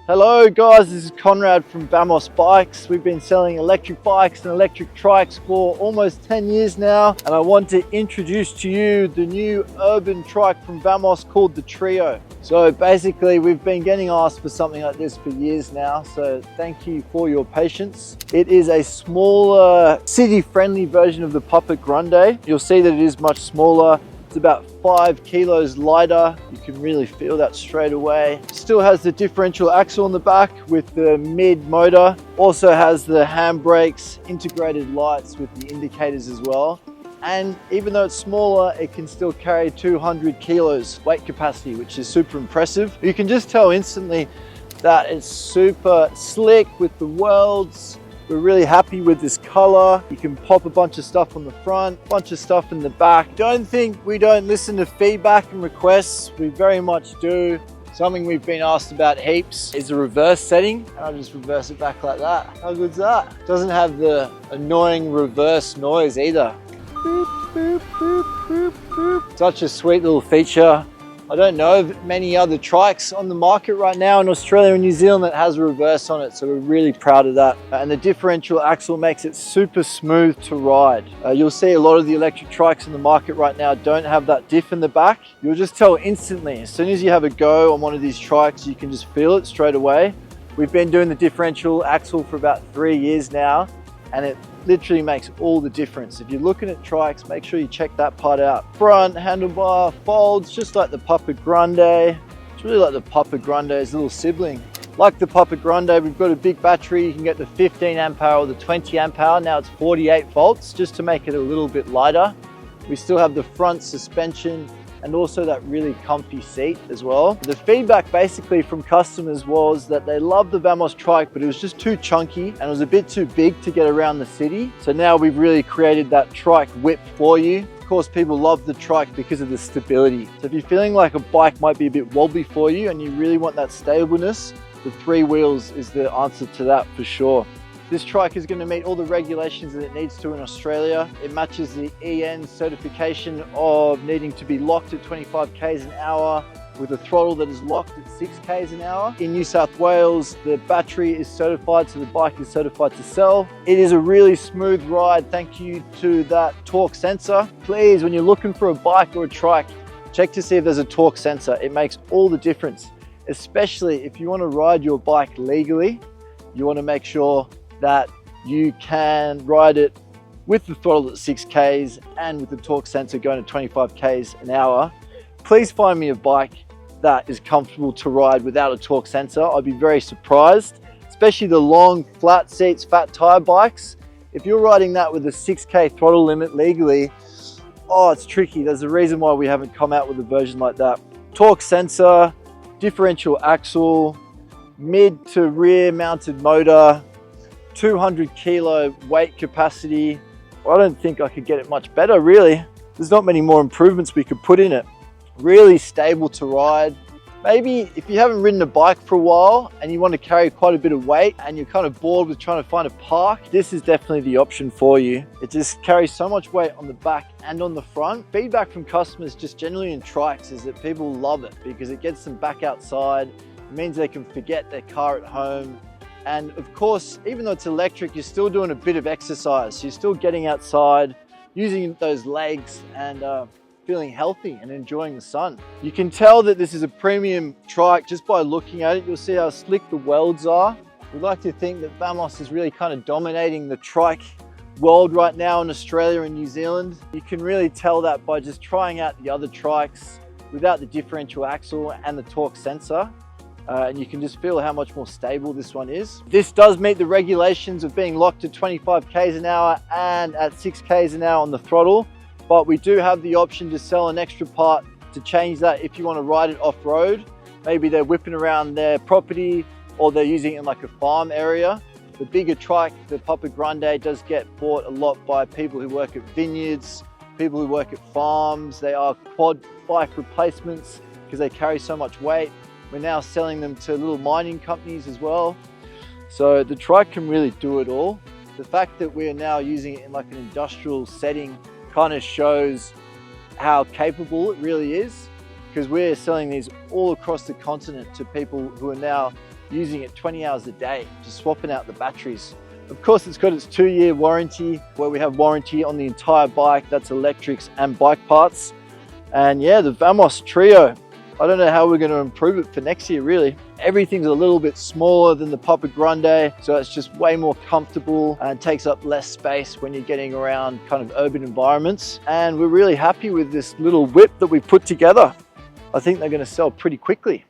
Hello guys, this is Conrad from Vamos Bikes. We've been selling electric bikes and electric trikes for almost 10 years now, and I want to introduce to you the new urban trike from Vamos called the Trio. So basically we've been getting asked for something like this for years now, so thank you for your patience. It is a smaller city-friendly version of the Papa Grande. You'll see that it is much smaller. It's about 5 kilos lighter. You can really feel that straight away. Still has the differential axle on the back with the mid motor. Also has the handbrakes, integrated lights with the indicators as well. And even though it's smaller, it can still carry 200 kilos weight capacity, which is super impressive. You can just tell instantly that it's super slick with the welds. We're really happy with this color. You can pop a bunch of stuff on the front, a bunch of stuff in the back. Don't think we don't listen to feedback and requests. We very much do. Something we've been asked about heaps is the reverse setting. I'll just reverse it back like that. How good's that? Doesn't have the annoying reverse noise either. Boop, boop, boop, boop, boop. Such a sweet little feature. I don't know of many other trikes on the market right now in Australia and New Zealand that has a reverse on it, so we're really proud of that. And the differential axle makes it super smooth to ride. You'll see a lot of the electric trikes on the market right now don't have that diff in the back. You'll just tell instantly. As soon as you have a go on one of these trikes, you can just feel it straight away. We've been doing the differential axle for about 3 years now, and it literally makes all the difference. If you're looking at trikes, make sure you check that part out. Front handlebar folds just like the Papa Grande. It's really like the Papa Grande's little sibling. Like the Papa Grande, we've got a big battery. You can get the 15 amp hour or the 20 amp hour. Now it's 48 volts, just to make it a little bit lighter. We still have the front suspension and also that really comfy seat as well. The feedback basically from customers was that they loved the Vamos trike, but it was just too chunky and it was a bit too big to get around the city. So now we've really created that trike whip for you. Of course, people love the trike because of the stability. So if you're feeling like a bike might be a bit wobbly for you and you really want that stableness, the 3 wheels is the answer to that for sure. This trike is going to meet all the regulations that it needs to in Australia. It matches the EN certification of needing to be locked at 25 k's an hour with a throttle that is locked at 6 k's an hour. In New South Wales, the battery is certified, so the bike is certified to sell. It is a really smooth ride, thank you to that torque sensor. Please, when you're looking for a bike or a trike, check to see if there's a torque sensor. It makes all the difference, especially if you want to ride your bike legally. You want to make sure that you can ride it with the throttle at 6 k's and with the torque sensor going at 25 k's an hour. Please find me a bike that is comfortable to ride without a torque sensor. I'd be very surprised, especially the long flat seats, fat tire bikes. If you're riding that with a 6k throttle limit legally, oh, it's tricky. There's a reason why we haven't come out with a version like that. Torque sensor, differential axle, mid to rear mounted motor, 200 kilo weight capacity. I don't think I could get it much better, really. There's not many more improvements we could put in it. Really stable to ride. Maybe if you haven't ridden a bike for a while and you want to carry quite a bit of weight and you're kind of bored with trying to find a park, this is definitely the option for you. It just carries so much weight on the back and on the front. Feedback from customers just generally in trikes is that people love it because it gets them back outside. It means they can forget their car at home. And of course, even though it's electric, you're still doing a bit of exercise. So you're still getting outside, using those legs and feeling healthy and enjoying the sun. You can tell that this is a premium trike just by looking at it. You'll see how slick the welds are. We'd like to think that Vamos is really kind of dominating the trike world right now in Australia and New Zealand. You can really tell that by just trying out the other trikes without the differential axle and the torque sensor. And you can just feel how much more stable this one is. This does meet the regulations of being locked at 25 k's an hour and at 6 k's an hour on the throttle, but we do have the option to sell an extra part to change that if you want to ride it off-road. Maybe they're whipping around their property or they're using it in like a farm area. The bigger trike, the Papa Grande, does get bought a lot by people who work at vineyards, people who work at farms. They are quad bike replacements because they carry so much weight. We're now selling them to little mining companies as well. So the trike can really do it all. The fact that we're now using it in like an industrial setting kind of shows how capable it really is, because we're selling these all across the continent to people who are now using it 20 hours a day, just swapping out the batteries. Of course, it's got its 2-year warranty, where we have warranty on the entire bike, that's electrics and bike parts. And yeah, the Vamos Trio, I don't know how we're going to improve it for next year, really. Everything's a little bit smaller than the Papa Grande, so it's just way more comfortable and takes up less space when you're getting around kind of urban environments. And we're really happy with this little whip that we put together. I think they're going to sell pretty quickly.